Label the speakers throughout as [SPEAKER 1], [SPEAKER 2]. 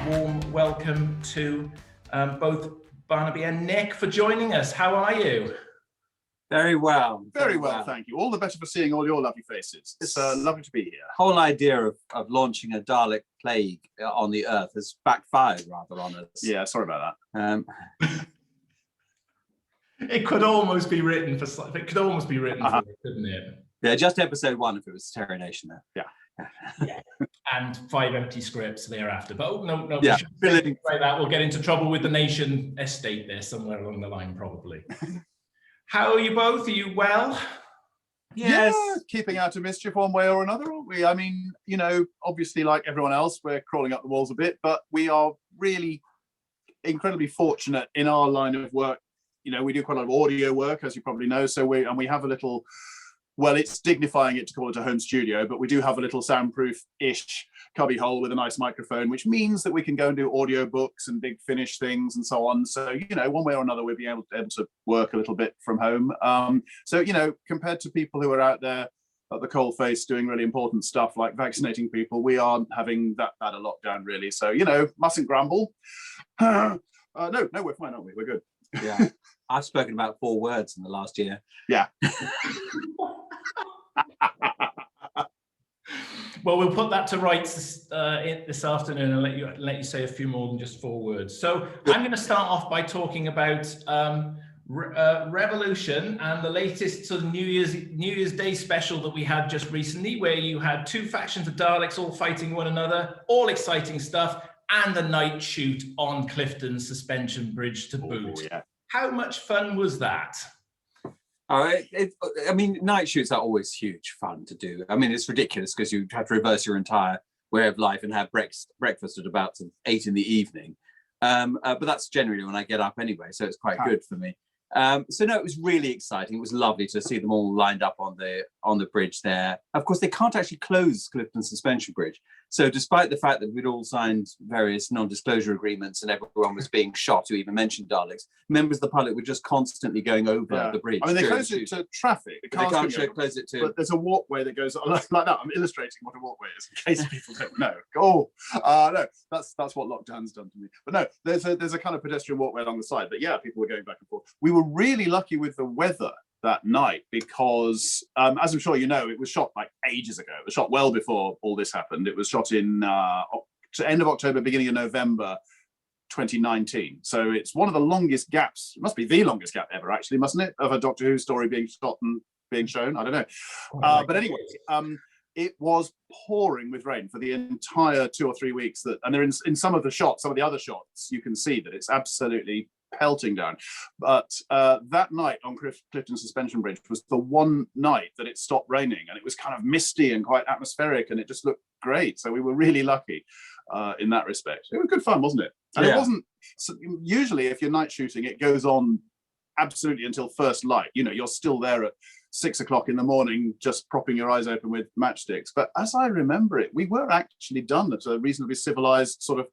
[SPEAKER 1] warm welcome to both Barnaby and Nick for joining us. How are you?
[SPEAKER 2] Very well.
[SPEAKER 3] Very well, thank you. All the better for seeing all your lovely faces. It's lovely to be here.
[SPEAKER 2] Whole idea of launching a Dalek plague on the Earth has backfired rather on us.
[SPEAKER 3] Yeah, sorry about that.
[SPEAKER 1] It could almost be written for it, couldn't it?
[SPEAKER 2] Yeah, just episode 1 if it was Terror Nation there.
[SPEAKER 1] Yeah. And 5 empty scripts thereafter. But no,
[SPEAKER 2] yeah,
[SPEAKER 1] like that. We'll get into trouble with the Nation estate there somewhere along the line, probably. How are you both? Are you well?
[SPEAKER 3] Yes. Yeah, keeping out of mischief one way or another, aren't we? I mean, obviously, like everyone else, we're crawling up the walls a bit, but we are really incredibly fortunate in our line of work. We do quite a lot of audio work, as you probably know. So we have a little. Well, it's dignifying it to call it a home studio, but we do have a little soundproof-ish cubby hole with a nice microphone, which means that we can go and do audio books and big finish things and so on. So, one way or another, we'll be able to work a little bit from home. So, compared to people who are out there at the coalface doing really important stuff like vaccinating people, we aren't having that bad a lockdown, really. So, mustn't grumble. No, we're fine, aren't we? We're good.
[SPEAKER 2] Yeah. I've spoken about 4 words in the last year.
[SPEAKER 3] Yeah.
[SPEAKER 1] Well, we'll put that to rights this afternoon and let you say a few more than just 4 words. So I'm going to start off by talking about Revolution and the latest sort of New Year's Day special that we had just recently, where you had 2 factions of Daleks all fighting one another, all exciting stuff, and a night shoot on Clifton's suspension bridge to boot.
[SPEAKER 3] Yeah.
[SPEAKER 1] How much fun was that?
[SPEAKER 2] Night shoots are always huge fun to do. I mean, it's ridiculous because you have to reverse your entire way of life and have breakfast at about 8 in the evening. But that's generally when I get up anyway, so it's quite good for me. It was really exciting. It was lovely to see them all lined up on the bridge there. Of course, they can't actually close Clifton Suspension Bridge. So despite the fact that we'd all signed various non-disclosure agreements and everyone was being shot who even mentioned Daleks, members of the public were just constantly going over the bridge.
[SPEAKER 3] I mean, they close it to traffic.
[SPEAKER 2] They can't close it to...
[SPEAKER 3] But there's a walkway that goes like that. I'm illustrating what a walkway is in case people don't know. No, that's what lockdown's done to me. But no, there's a kind of pedestrian walkway along the side. But yeah, people were going back and forth. We were really lucky with the weather that night because, as I'm sure you know, it was shot like ages ago. It was shot well before all this happened. It was shot in end of October, beginning of November 2019. So it's one of the longest gaps. It must be the longest gap ever, actually, mustn't it? Of a Doctor Who story being shot and being shown. I don't know. But anyway, it was pouring with rain for the entire 2 or 3 weeks. And there in some of the other shots, you can see that it's absolutely pelting down. But that night on Clifton Suspension Bridge was the one night that it stopped raining, and it was kind of misty and quite atmospheric, and it just looked great. So we were really lucky in that respect. It was good fun, wasn't it? And it wasn't usually, if you're night shooting, it goes on absolutely until first light. You're still there at 6 o'clock in the morning, just propping your eyes open with matchsticks. But as I remember it, we were actually done at a reasonably civilized sort of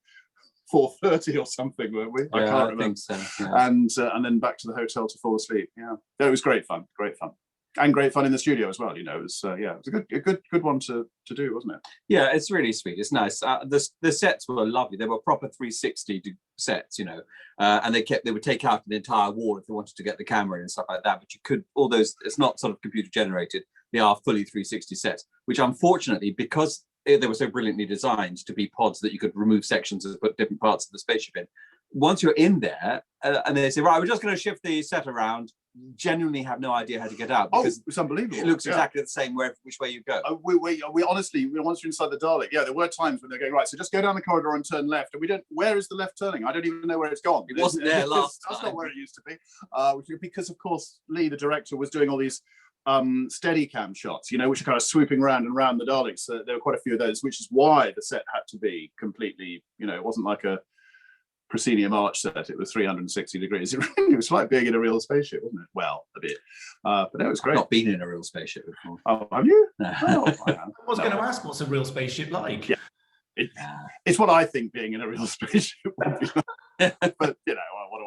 [SPEAKER 3] 4:30 or something, weren't we? I can't remember.
[SPEAKER 2] Think so, yeah.
[SPEAKER 3] And then back to the hotel to fall asleep. Yeah, it was great fun, and great fun in the studio as well. It was it was a good one to do, wasn't it?
[SPEAKER 2] Yeah, it's really sweet. It's nice. The sets were lovely. They were proper 360 sets, and they would take out an entire wall if they wanted to get the camera in and stuff like that. But you could all those. It's not sort of computer generated. They are fully 360 sets, which unfortunately, because they were so brilliantly designed to be pods that you could remove sections and put different parts of the spaceship in. Once you're in there and they say, right, we're just going to shift the set around, genuinely have no idea how to get out because
[SPEAKER 3] it's unbelievable.
[SPEAKER 2] It looks exactly the same which way you go.
[SPEAKER 3] We honestly, once you're inside the Dalek, there were times when they're going, right, so just go down the corridor and turn left. And where is the left turning? I don't even know where it's gone.
[SPEAKER 2] It wasn't there last time.
[SPEAKER 3] That's not where it used to be. Because, of course, Lee, the director, was doing all these steady cam shots, which are kind of swooping around and around the Daleks. There were quite a few of those, which is why the set had to be completely, it wasn't like a proscenium arch set. It was 360 degrees. It was like being in a real spaceship, wasn't it? Well, a bit. But it was great.
[SPEAKER 2] I've not been in a real spaceship before.
[SPEAKER 3] Oh, have you?
[SPEAKER 2] No.
[SPEAKER 1] I was going to ask, what's a real spaceship like?
[SPEAKER 3] Yeah. It's what I think being in a real spaceship would be like. But what do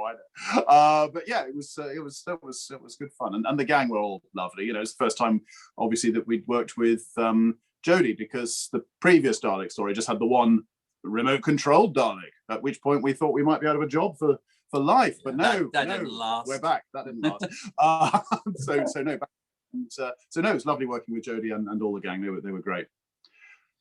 [SPEAKER 3] I know? But yeah, it was good fun, and the gang were all lovely. It's the first time, obviously, that we'd worked with Jodie, because the previous Dalek story just had the one remote controlled Dalek. At which point we thought we might be out of a job for life, but no,
[SPEAKER 2] that didn't last.
[SPEAKER 3] We're back. That didn't last. So no, so no, it's lovely working with Jodie and all the gang. They were great.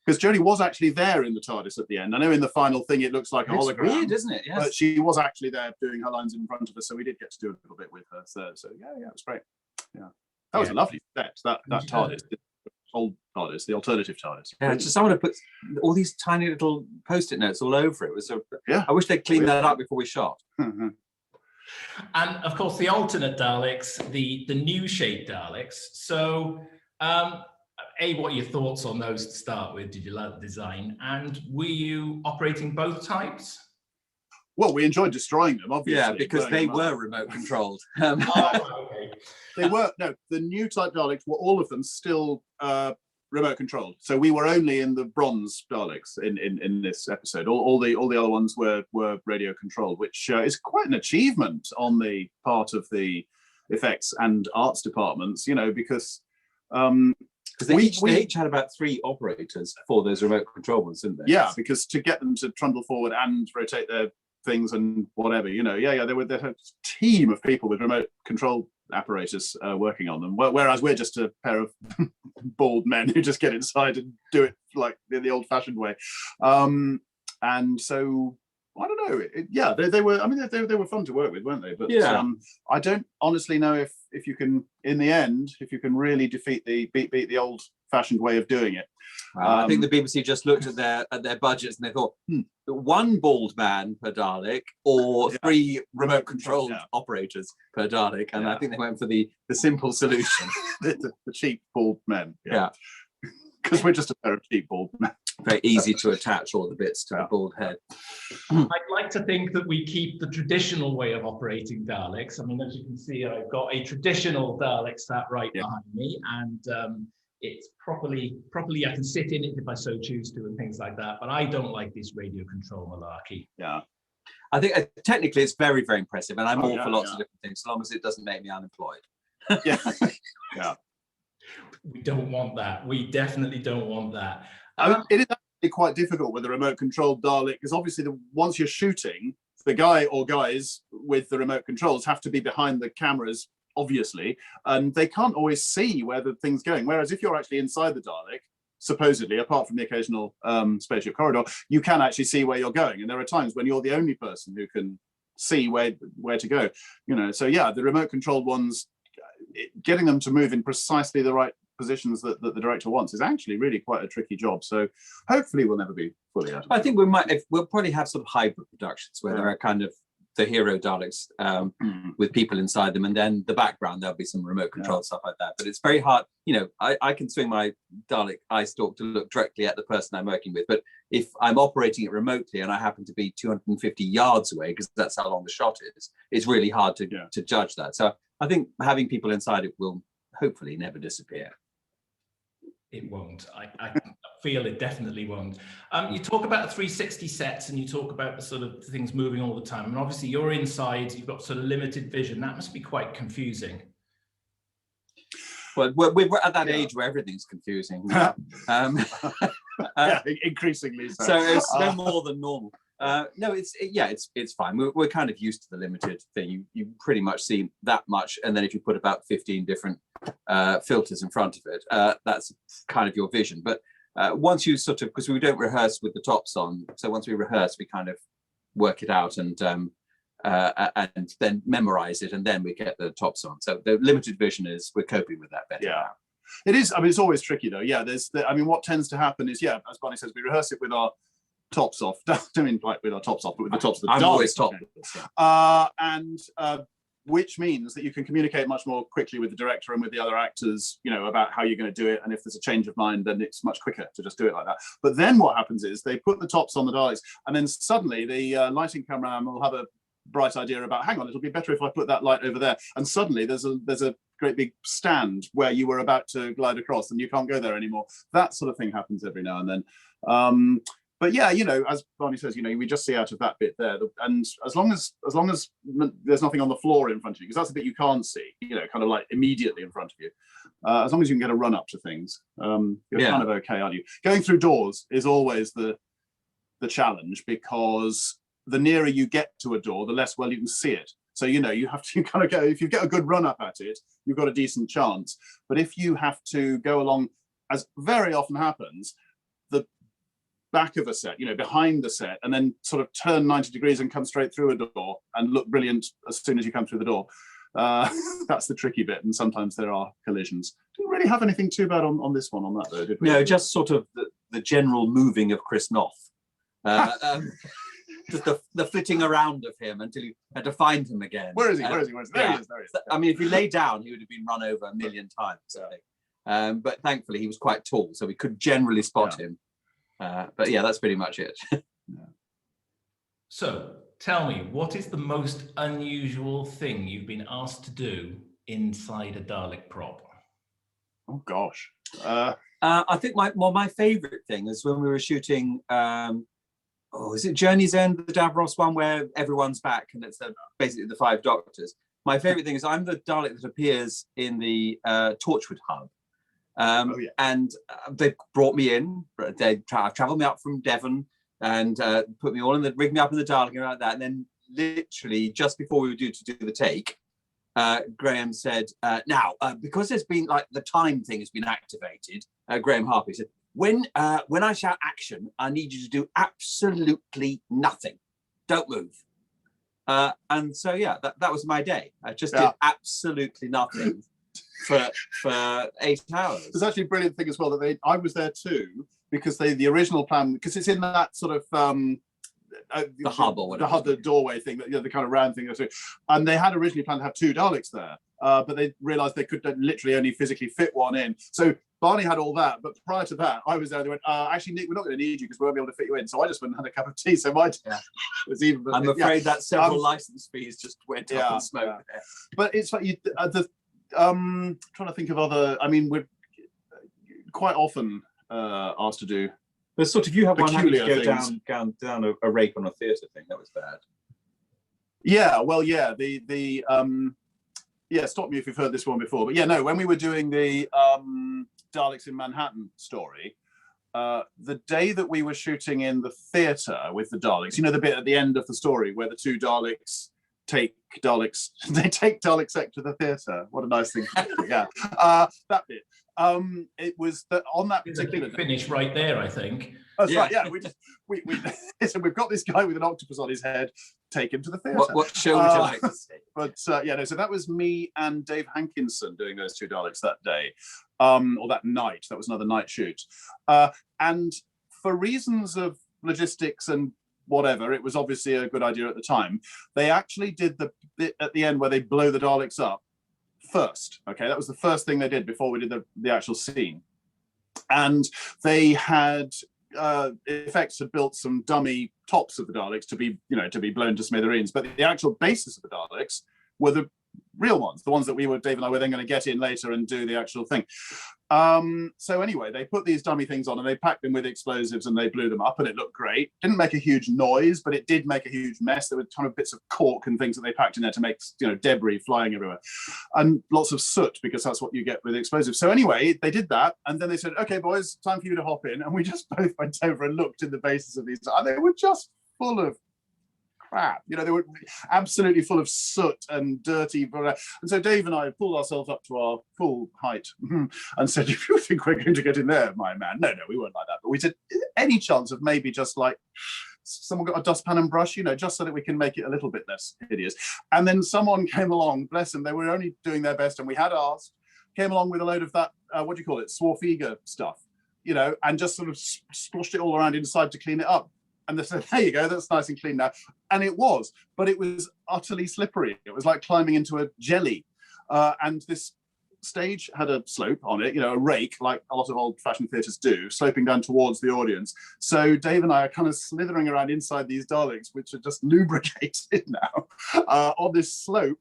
[SPEAKER 3] Because Jodie was actually there in the TARDIS at the end. I know in the final thing it looks like a hologram.
[SPEAKER 2] Weird, isn't it? Yes.
[SPEAKER 3] But she was actually there doing her lines in front of us, so we did get to do a little bit with her. So yeah, it was great. Yeah, that was a lovely set. That TARDIS, the old TARDIS, the alternative TARDIS.
[SPEAKER 2] Yeah, just someone had put all these tiny little post-it notes all over it. It was I wish they'd cleaned that up before we shot.
[SPEAKER 1] And of course, the alternate Daleks, the new shape Daleks. So. What are your thoughts on those to start with? Did you like the design? And were you operating both types?
[SPEAKER 3] Well, we enjoyed destroying them, obviously.
[SPEAKER 2] Yeah, because they were remote controlled.
[SPEAKER 3] Okay. They were, no, the new type Daleks were all of them still remote controlled. So we were only in the bronze Daleks in this episode. All the other ones were radio controlled, which is quite an achievement on the part of the effects and arts departments, because
[SPEAKER 2] they each had about 3 operators for those remote control ones, didn't they?
[SPEAKER 3] Yeah, because to get them to trundle forward and rotate their things and whatever, they had a team of people with remote control apparatus working on them. Whereas we're just a pair of bald men who just get inside and do it like in the old-fashioned way. And so I don't know. They were. I mean, they were fun to work with, weren't they? But I don't honestly know if you can, in the end, if you can really beat the old-fashioned way of doing it.
[SPEAKER 2] I think the BBC just looked at their budgets and they thought, 1 bald man per Dalek or 3 remote-controlled operators per Dalek, and I think they went for the simple solution,
[SPEAKER 3] the cheap bald men.
[SPEAKER 2] Yeah,
[SPEAKER 3] because we're just a pair of cheap bald men.
[SPEAKER 2] Very easy to attach all the bits to a bald head.
[SPEAKER 1] I'd like to think that we keep the traditional way of operating Daleks. I mean, as you can see, I've got a traditional Dalek sat right behind me, and it's properly, I can sit in it if I so choose to and things like that, but I don't like this radio control malarkey.
[SPEAKER 3] Yeah.
[SPEAKER 2] I think technically it's very, very impressive, and I'm all for lots of different things, so long as it doesn't make me unemployed.
[SPEAKER 3] Yeah.
[SPEAKER 1] We don't want that. We definitely don't want that.
[SPEAKER 3] It is actually quite difficult with the remote controlled Dalek, because obviously once you're shooting, the guy or guys with the remote controls have to be behind the cameras, obviously, and they can't always see where the thing's going. Whereas if you're actually inside the Dalek, supposedly, apart from the occasional spaceship corridor, you can actually see where you're going. And there are times when you're the only person who can see where to go. So yeah, the remote controlled ones, getting them to move in precisely the right positions that the director wants is actually really quite a tricky job. So hopefully we'll never be fully out of it.
[SPEAKER 2] I think we'll probably have sort of hybrid productions where there are kind of the hero Daleks with people inside them, and then the background there'll be some remote control stuff like that. But it's very hard. I can swing my Dalek eye stalk to look directly at the person I'm working with, but if I'm operating it remotely and I happen to be 250 yards away, because that's how long the shot is, it's really hard to judge that. So I think having people inside it will hopefully never disappear.
[SPEAKER 1] It won't. I feel it definitely won't. You talk about 360 sets and you talk about the sort of things moving all the time. And obviously you're inside, you've got sort of limited vision. That must be quite confusing.
[SPEAKER 2] Well, we're at that age where everything's confusing.
[SPEAKER 3] Increasingly so.
[SPEAKER 2] So it's no more than normal. No, it's fine. We're kind of used to the limited thing. You pretty much see that much, and then if you put about 15 different filters in front of it, that's kind of your vision. But once you sort of, because we don't rehearse with the tops on, so once we rehearse, we kind of work it out and then memorize it, and then we get the tops on. So the limited vision we're coping with that better.
[SPEAKER 3] Yeah. It is. I mean, it's always tricky though. Yeah, what tends to happen is, as Barney says, we rehearse it with our tops off. I mean, like with our tops off, but with the tops of the
[SPEAKER 2] I'm always top.
[SPEAKER 3] Which means that you can communicate much more quickly with the director and with the other actors, about how you're going to do it. And if there's a change of mind, then it's much quicker to just do it like that. But then what happens is they put the tops on the Daleks, and then suddenly the lighting cameraman will have a bright idea about, hang on, it'll be better if I put that light over there. And suddenly there's a great big stand where you were about to glide across and you can't go there anymore. That sort of thing happens every now and then. But yeah, as Barney says, we just see out of that bit there, and as long as there's nothing on the floor in front of you, because that's the bit you can't see, kind of like immediately in front of you. As long as you can get a run up to things, you're kind of okay, aren't you? Going through doors is always the the challenge, because the nearer you get to a door, the less well you can see it. So, you know, you have to kind of go, if you get a good run up at it, you've got a decent chance. But if you have to go along, as very often happens, the back of a set, you know, behind the set, and then sort of turn 90 degrees and come straight through a door and look brilliant as soon as you come through the door. That's the tricky bit, and sometimes there are collisions. Didn't really have anything too bad on this one, on that though, did we?
[SPEAKER 2] No, just sort of the general moving of Chris Noth. Just the flitting around of him until you had to find him again.
[SPEAKER 3] Where is he? Where is he? Where is he? There he is. There he is.
[SPEAKER 2] I mean, if he lay down, he would have been run over a million times, I think. But thankfully, he was quite tall, so we could generally spot him. But yeah, that's pretty much it.
[SPEAKER 1] So, tell me, what is the most unusual thing you've been asked to do inside a Dalek prop?
[SPEAKER 3] Oh gosh.
[SPEAKER 2] I think my favourite thing is when we were shooting. Is it Journey's End, the Davros one, where everyone's back and it's basically the 5 Doctors? My favourite thing is I'm the Dalek that appears in the Torchwood hub. And they brought me in. They travelled me up from Devon and put me all in rigged me up in the Dalek and like that. And then literally just before we were due to do the take, Graham said, now, because there's been like the time thing has been activated, Graham Harper said, when I shout action, I need you to do absolutely nothing. Don't move. And so, yeah, that was my day. I just did absolutely nothing for 8 hours.
[SPEAKER 3] There's actually a brilliant thing as well that I was there too, because the original plan, because it's in that sort of
[SPEAKER 2] the hub or whatever,
[SPEAKER 3] the doorway thing, that, you know, the kind of round thing, and they had originally planned to have 2 Daleks there, but they realised they could literally only physically fit one in. So Barney had all that, but prior to that, I was there. They went, actually, Nick, we're not going to need you because we won't be able to fit you in. So I just went and had a cup of tea. So my was even.
[SPEAKER 2] I'm afraid that several license fees just went up in smoke.
[SPEAKER 3] Yeah. But it's like trying to think of other. I mean, we're quite often asked to do.
[SPEAKER 2] There's sort of you have one having to go
[SPEAKER 3] things.
[SPEAKER 2] down a rake on a theatre thing. That was bad.
[SPEAKER 3] Yeah, well, yeah, stop me if you've heard this one before. But yeah, no, when we were doing the Daleks in Manhattan story, the day that we were shooting in the theatre with the Daleks, you know, the bit at the end of the story where the 2 Daleks take Daleks to the theatre. What a nice thing to do. Yeah, that bit. It was that on that particular
[SPEAKER 1] finish right there, I think.
[SPEAKER 3] That's right. Yeah, we so we've got this guy with an octopus on his head. Take him to the theatre.
[SPEAKER 2] What show would you like to see?
[SPEAKER 3] But so that was me and Dave Hankinson doing those 2 Daleks that day, or that night. That was another night shoot, and for reasons of logistics and whatever, it was obviously a good idea at the time. They actually did the bit at the end where they blow the Daleks up first. Okay, that was the first thing they did before we did the actual scene, and they had effects had built some dummy tops of the Daleks to be blown to smithereens, but the actual basis of the Daleks were the real ones, the ones that Dave and I were then going to get in later and do the actual thing. So anyway, they put these dummy things on and they packed them with explosives and they blew them up and it looked great. Didn't make a huge noise, but it did make a huge mess. There were kind of bits of cork and things that they packed in there to make, debris flying everywhere, and lots of soot, because that's what you get with explosives. So anyway, they did that, and then they said, "Okay, boys, time for you to hop in." And we just both went over and looked in the bases of these, and they were just full of crap. They were absolutely full of soot and dirty. And so Dave and I pulled ourselves up to our full height and said, "If you think we're going to get in there, my man." No, we weren't like that. But we said, any chance of maybe just like someone got a dustpan and brush, just so that we can make it a little bit less hideous. And then someone came along, bless them, they were only doing their best, and we had asked, came along with a load of that, what do you call it, Swarfiga stuff, and just sort of splashed it all around inside to clean it up. And they said, "There you go, that's nice and clean now." And it was, but it was utterly slippery. It was like climbing into a jelly. And this stage had a slope on it, a rake, like a lot of old-fashioned theatres do, sloping down towards the audience. So Dave and I are kind of slithering around inside these Daleks, which are just lubricated now, on this slope.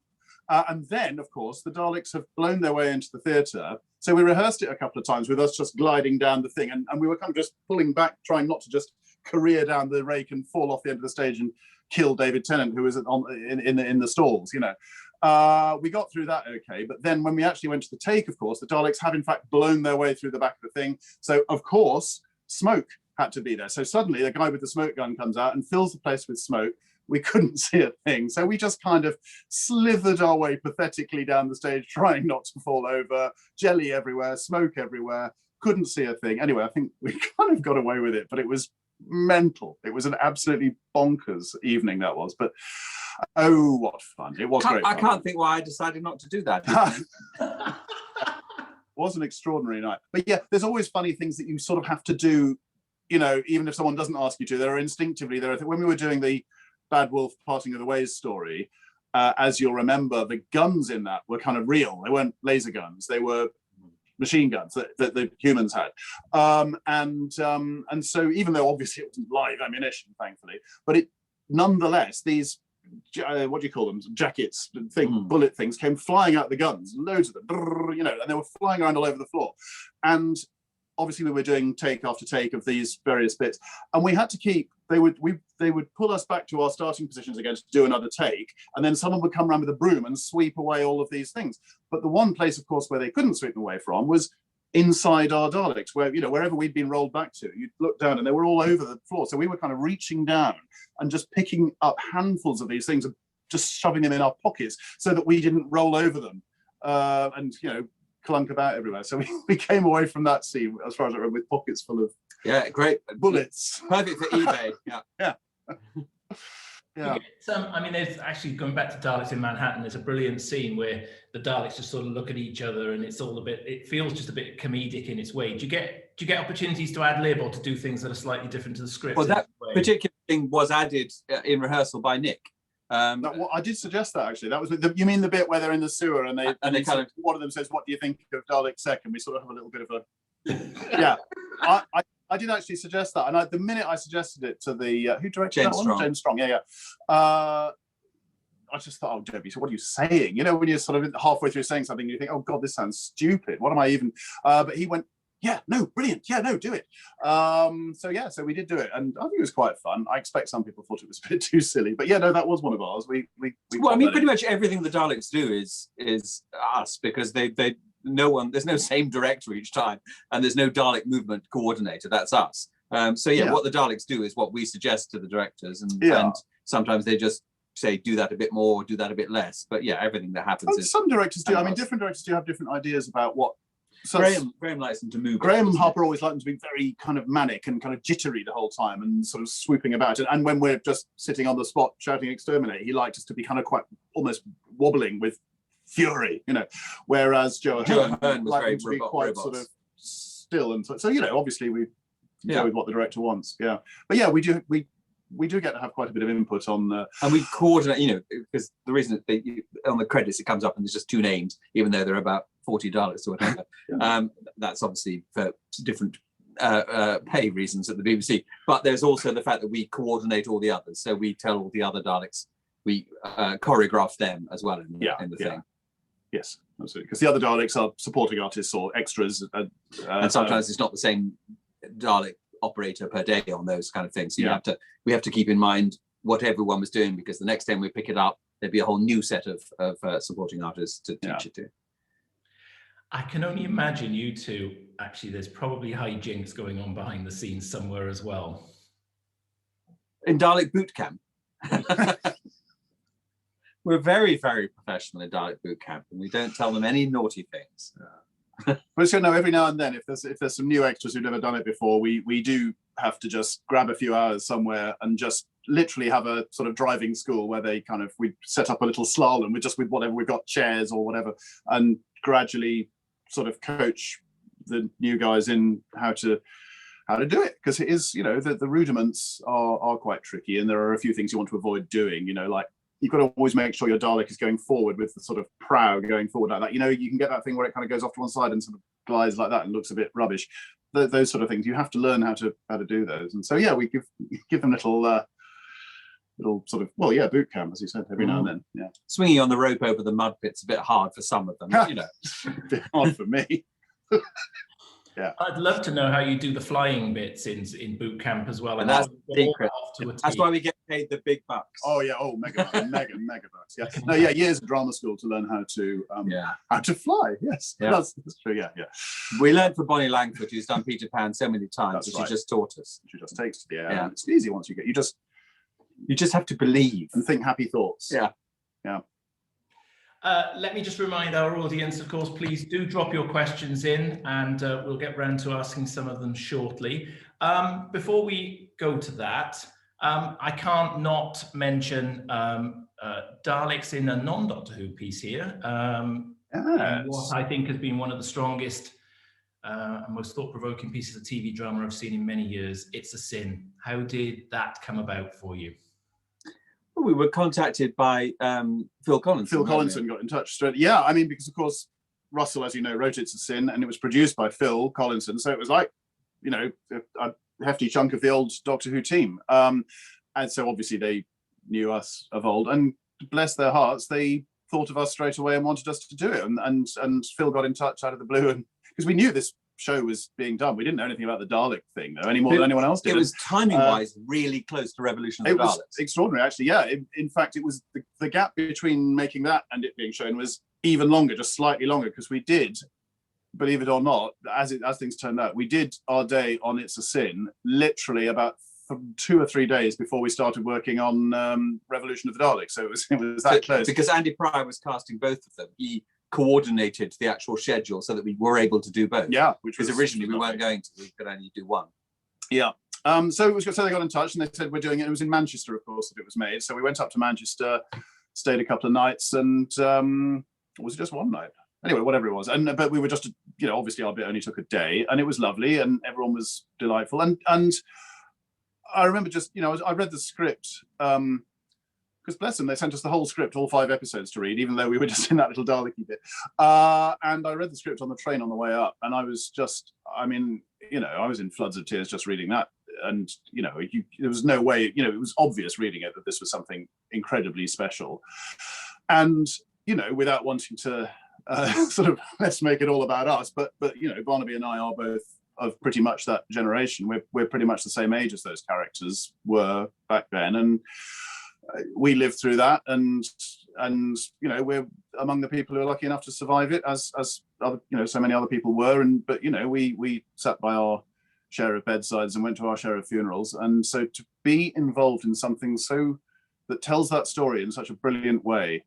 [SPEAKER 3] And then, of course, the Daleks have blown their way into the theatre. So we rehearsed it a couple of times with us just gliding down the thing. And we were kind of just pulling back, trying not to just career down the rake and fall off the end of the stage and kill David Tennant, who was in the stalls. We got through that okay, but then when we actually went to the take, of course, the Daleks have in fact blown their way through the back of the thing. So of course, smoke had to be there. So suddenly the guy with the smoke gun comes out and fills the place with smoke. We couldn't see a thing. So we just kind of slithered our way pathetically down the stage, trying not to fall over, jelly everywhere, smoke everywhere, couldn't see a thing. Anyway, I think we kind of got away with it, but it was mental. It was an absolutely bonkers evening, that was. But oh, what fun. It was great fun.
[SPEAKER 2] I can't think why I decided not to do that.
[SPEAKER 3] It was an extraordinary night. But yeah, there's always funny things that you sort of have to do, you know, even if someone doesn't ask you to. There are instinctively, when we were doing the Bad Wolf Parting of the Ways story, as you'll remember, the guns in that were kind of real. They weren't laser guns. They were machine guns that the humans had. And so even though obviously it wasn't live ammunition, thankfully, but it nonetheless, these, what do you call them, jackets, bullet things came flying out the guns, loads of them, you know, and they were flying around all over the floor. And obviously we were doing take after take of these various bits, and we had to keep, they would pull us back to our starting positions again to do another take, and then someone would come around with a broom and sweep away all of these things. But the one place, of course, where they couldn't sweep them away from was inside our Daleks, where, you know, wherever we'd been rolled back to, you'd look down and they were all over the floor. So we were kind of reaching down and just picking up handfuls of these things and just shoving them in our pockets so that we didn't roll over them and, you know, clunk about everywhere. So we came away from that scene, as far as I remember, with pockets full of
[SPEAKER 2] great
[SPEAKER 3] bullets.
[SPEAKER 2] Perfect for eBay.
[SPEAKER 3] Yeah.
[SPEAKER 1] I mean, there's actually, going back to Daleks in Manhattan, there's a brilliant scene where the Daleks just sort of look at each other, and it's all it feels just a bit comedic in its way. Do you get opportunities to ad lib or to do things that are slightly different to the script?
[SPEAKER 2] Well, that particular thing was added in rehearsal by Nick.
[SPEAKER 3] I did suggest that, actually. That was you mean the bit where they're in the sewer and they kind of, one of them says, "What do you think of Dalek Sec?" And we sort of have a little bit of a yeah. I did actually suggest that, and the minute I suggested it to the who directed that one? James Strong. Yeah. I just thought, oh, Jodie, so what are you saying? You know, when you're sort of halfway through saying something, you think, oh God, this sounds stupid. What am I even? But he went, yeah, no, brilliant. Yeah, no, do it. So we did do it, and I think it was quite fun. I expect some people thought it was a bit too silly, but yeah, no, that was one of ours. Well,
[SPEAKER 2] I mean, pretty much everything the Daleks do is us, because there's no same director each time, and there's no Dalek movement coordinator. That's us. What the Daleks do is what we suggest to the directors, and sometimes they just say, do that a bit more, do that a bit less. But yeah, everything that happens is
[SPEAKER 3] some directors do. I mean, different directors do have different ideas about what. So
[SPEAKER 2] Graham likes them to move.
[SPEAKER 3] Graham Harper always liked them to be very kind of manic and kind of jittery the whole time and sort of swooping about. And when we're just sitting on the spot shouting "exterminate," he liked us to be kind of quite almost wobbling with fury, you know. Whereas Joe Ahern
[SPEAKER 2] was
[SPEAKER 3] liked
[SPEAKER 2] very
[SPEAKER 3] them to be quite sort of still, and so you know, obviously we go with what the director wants. Yeah, but yeah, we do get to have quite a bit of input on
[SPEAKER 2] and we coordinate, you know, because the reason that on the credits it comes up and there's just two names, even though there are about 40 Daleks or whatever. That's obviously for different pay reasons at the BBC, but there's also the fact that we coordinate all the others. So we tell all the other Daleks, we choreograph them as well in the thing.
[SPEAKER 3] Yes, absolutely. Because the other Daleks are supporting artists or extras.
[SPEAKER 2] And sometimes it's not the same Dalek operator per day on those kind of things. So we have to keep in mind what everyone was doing, because the next time we pick it up, there'd be a whole new set of supporting artists to teach it to.
[SPEAKER 1] I can only imagine you two, actually, there's probably hijinks going on behind the scenes somewhere as well.
[SPEAKER 2] In Dalek boot camp. We're very, very professional in Dalek boot camp, and we don't tell them any naughty things.
[SPEAKER 3] But so no, every now and then, if there's some new extras who've never done it before, we do have to just grab a few hours somewhere and just literally have a sort of driving school where we set up a little slalom with whatever we've got, chairs or whatever, and gradually sort of coach the new guys in how to do it, because it is, you know, the rudiments are quite tricky, and there are a few things you want to avoid doing, you know, like you've got to always make sure your Dalek is going forward with the sort of prow going forward like that. You know, you can get that thing where it kind of goes off to one side and sort of glides like that and looks a bit rubbish. Those sort of things, you have to learn how to do those. And so yeah, we give them little sort of, boot camp, as you said, every now and then. Yeah,
[SPEAKER 2] swinging on the rope over the mud pit's a bit hard for some of them, you know.
[SPEAKER 3] A bit hard for me. Yeah.
[SPEAKER 1] I'd love to know how you do the flying bits in boot camp as well.
[SPEAKER 2] And that's
[SPEAKER 1] how you get all
[SPEAKER 2] secret.
[SPEAKER 1] that off to a
[SPEAKER 2] That's
[SPEAKER 1] T.
[SPEAKER 2] why we get paid the big bucks.
[SPEAKER 3] Oh yeah, mega bucks. Yeah, no, yeah, years of drama school to learn how to fly. Yes, that's true. Yeah.
[SPEAKER 2] We learned from Bonnie Langford, who's done Peter Pan so many times.
[SPEAKER 3] That's
[SPEAKER 2] She
[SPEAKER 3] right.
[SPEAKER 2] just taught us.
[SPEAKER 3] She just takes to the air.
[SPEAKER 2] Yeah.
[SPEAKER 3] And it's easy once you get. You
[SPEAKER 2] just have to believe
[SPEAKER 3] and think happy thoughts.
[SPEAKER 2] Yeah.
[SPEAKER 1] Let me just remind our audience, of course, please do drop your questions in, and we'll get round to asking some of them shortly. Before we go to that, I can't not mention Daleks in a non-Doctor Who piece here. What I think has been one of the strongest and most thought-provoking pieces of TV drama I've seen in many years. It's a Sin. How did that come about for you?
[SPEAKER 2] Well, we were contacted by Phil Collinson.
[SPEAKER 3] Phil Collinson got in touch straight. Yeah, I mean, because of course Russell, as you know, wrote It's a Sin, and it was produced by Phil Collinson, so it was like, you know, a hefty chunk of the old Doctor Who team. And so obviously they knew us of old, and bless their hearts, they thought of us straight away and wanted us to do it. And Phil got in touch out of the blue, and because we knew this show was being done, we didn't know anything about the Dalek thing though, any more than anyone else did.
[SPEAKER 2] It was timing-wise really close to Revolution of the Daleks.
[SPEAKER 3] It was extraordinary, actually. Yeah, in fact, it was the gap between making that and it being shown was even longer, just slightly longer, because we did, believe it or not, as things turned out, we did our day on It's a Sin literally about 2 or 3 days before we started working on Revolution of the Daleks. So it was that close.
[SPEAKER 2] Because Andy Pryor was casting both of them, he coordinated the actual schedule so that we were able to do both.
[SPEAKER 3] Yeah,
[SPEAKER 2] because originally we weren't going to. We could only do one.
[SPEAKER 3] Yeah. So they got in touch and they said we're doing it. It was in Manchester, of course, that it was made. So we went up to Manchester, stayed a couple of nights, and was it just one night? Anyway, whatever it was. But we were just, you know, obviously our bit only took a day, and it was lovely, and everyone was delightful. And I remember just, you know, I read the script. Because bless them, they sent us the whole script, all 5 episodes to read, even though we were just in that little Dalek-y bit. And I read the script on the train on the way up, and I was just, I mean, you know, I was in floods of tears just reading that. And, you know, there was no way, you know, it was obvious reading it that this was something incredibly special. And, you know, without wanting to sort of, let's make it all about us, but you know, Barnaby and I are both of pretty much that generation. We're pretty much the same age as those characters were back then. And we lived through that, and you know, we're among the people who are lucky enough to survive it, as other, you know, so many other people were. But you know, we sat by our share of bedsides and went to our share of funerals, and so to be involved in something so that tells that story in such a brilliant way,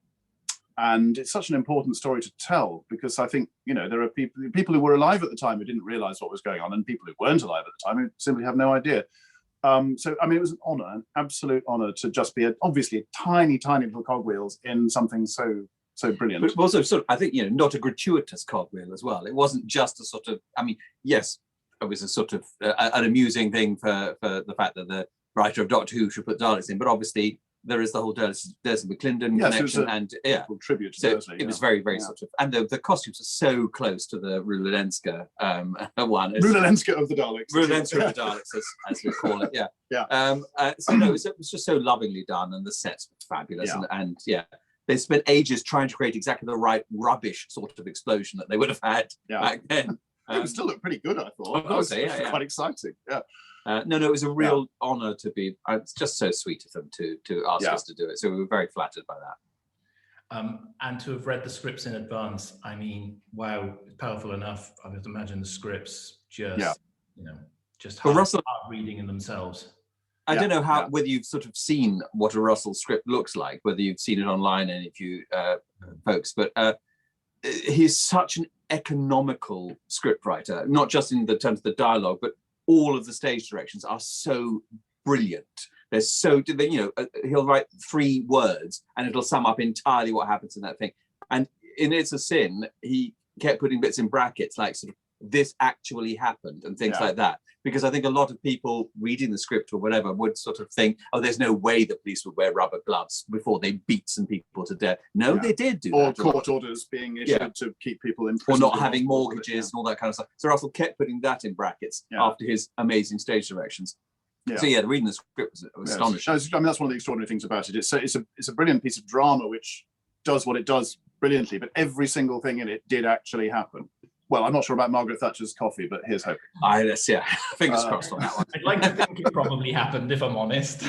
[SPEAKER 3] and it's such an important story to tell, because I think, you know, there are people who were alive at the time who didn't realize what was going on, and people who weren't alive at the time who simply have no idea. So, I mean, it was an honor, an absolute honor to just be obviously a tiny little cogwheels in something so brilliant.
[SPEAKER 2] But also, sort of, I think, you know, not a gratuitous cogwheel as well. It wasn't just a sort of, I mean, yes, it was a sort of an amusing thing for the fact that the writer of Doctor Who should put Daleks in, but obviously there is the whole Dursley McClendon connection, and
[SPEAKER 3] tribute to
[SPEAKER 2] so
[SPEAKER 3] Dursley.
[SPEAKER 2] It was very sort of, and the costumes are so close to the Rulenska one.
[SPEAKER 3] Rulenska of the Daleks.
[SPEAKER 2] Rulenska of the Daleks, as we call it. Yeah. So no, it was just so lovingly done, and the sets were fabulous, and they spent ages trying to create exactly the right rubbish sort of explosion that they would have had back then.
[SPEAKER 3] It still looked pretty good, I thought.
[SPEAKER 2] Of course,
[SPEAKER 3] it was quite exciting. Yeah.
[SPEAKER 2] No, it was a real honour to be. It's just so sweet of them to ask us to do it. So we were very flattered by that.
[SPEAKER 1] And to have read the scripts in advance, I mean, wow, powerful enough. I would imagine the scripts just, you know, just hard reading in themselves.
[SPEAKER 2] I don't know whether you've sort of seen what a Russell script looks like, whether you've seen it online, any of you folks, but he's such an economical scriptwriter, not just in the terms of the dialogue, but all of the stage directions are so brilliant. They're so, you know, he'll write 3 words and it'll sum up entirely what happens in that thing. And in It's a Sin, he kept putting bits in brackets, like sort of, this actually happened and things like that. Because I think a lot of people reading the script or whatever would sort of think, oh, there's no way the police would wear rubber gloves before they beat some people to death. No, they did do that.
[SPEAKER 3] Or court orders being issued to keep people in prison.
[SPEAKER 2] Or not having mortgages and all that kind of stuff. So Russell kept putting that in brackets after his amazing stage directions. So reading the script was astonishing.
[SPEAKER 3] I mean, that's one of the extraordinary things about it. It's a brilliant piece of drama which does what it does brilliantly, but every single thing in it did actually happen. well, I'm not sure about Margaret Thatcher's coffee, but here's hoping.
[SPEAKER 2] Yeah, fingers crossed on that one.
[SPEAKER 1] I'd like to think it probably happened, if I'm honest.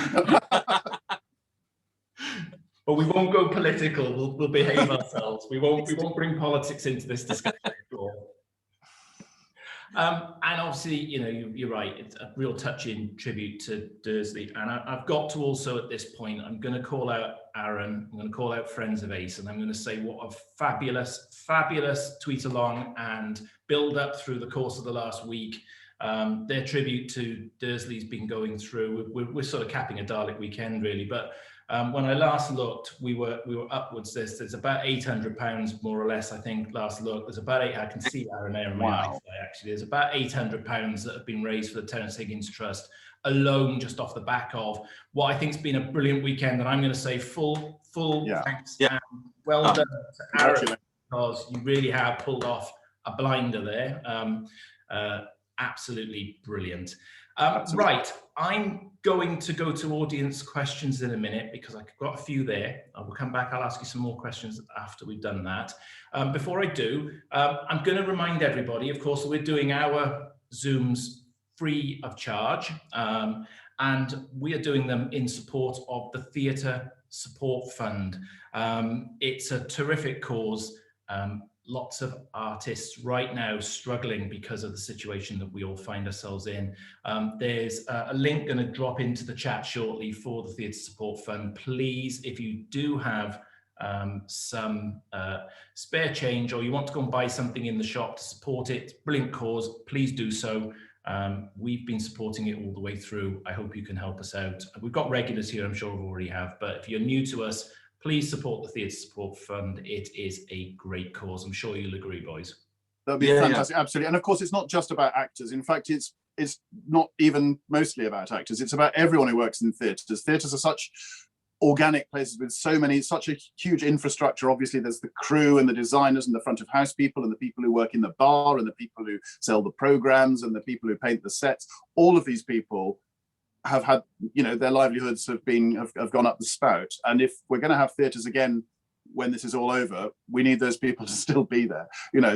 [SPEAKER 1] But we won't go political. We'll behave ourselves. We won't bring politics into this discussion at all. And obviously, you're right. It's a real touching tribute to Dursley. And I've got to also, at this point, I'm going to call out Aaron. I'm going to call out Friends of Ace, and I'm going to say what a fabulous, fabulous tweet along and build up through the course of the last week. Their tribute to Dursley's been going through. We're sort of capping a Dalek weekend, really, but. When I last looked, we were upwards. There's about £800 more or less. I think last look. There's about I can see Aaron there in my eyes. Actually, there's about £800 that have been raised for the Terence Higgins Trust alone, just off the back of what I think has been a brilliant weekend. And I'm going to say full thanks and well done to Aaron, because you really have pulled off a blinder there. Absolutely brilliant. Right, I'm going to go to audience questions in a minute because I've got a few there. I will come back. I'll ask you some more questions after we've done that. Before I do, I'm going to remind everybody, of course, that we're doing our Zooms free of charge, and we are doing them in support of the Theatre Support Fund. It's a terrific cause. Lots of artists right now struggling because of the situation that we all find ourselves in. There's a link going to drop into the chat shortly for the Theatre Support Fund. Please, if you do have some spare change, or you want to go and buy something in the shop to support it, brilliant cause, please do so. We've been supporting it all the way through. I hope you can help us out. We've got regulars here, I'm sure we already have, but if you're new to us, please support the Theatre Support Fund. It is a great cause. I'm sure you'll agree, boys.
[SPEAKER 3] That'd be fantastic, absolutely. And of course, it's not just about actors. In fact, it's not even mostly about actors. It's about everyone who works in theatres. Theatres are such organic places with such a huge infrastructure. Obviously, there's the crew and the designers and the front of house people and the people who work in the bar and the people who sell the programs and the people who paint the sets. All of these people have had, their livelihoods have gone up the spout. And if we're going to have theatres again when this is all over, we need those people to still be there.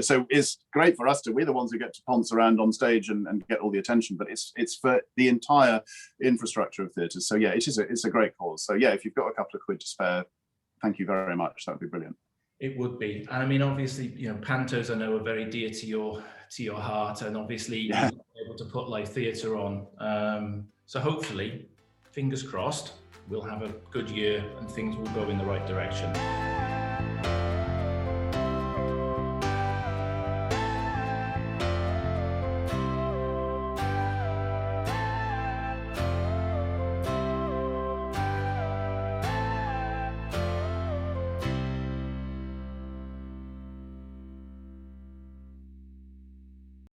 [SPEAKER 3] So it's great for us we're the ones who get to ponce around on stage and get all the attention, but it's for the entire infrastructure of theatres. So yeah, it's a great cause. So yeah, if you've got a couple of quid to spare, thank you very much. That would be brilliant.
[SPEAKER 1] It would be. And I mean, obviously, pantos I know are very dear to your heart, and obviously you're able to put live theatre on. So hopefully, fingers crossed, we'll have a good year and things will go in the right direction.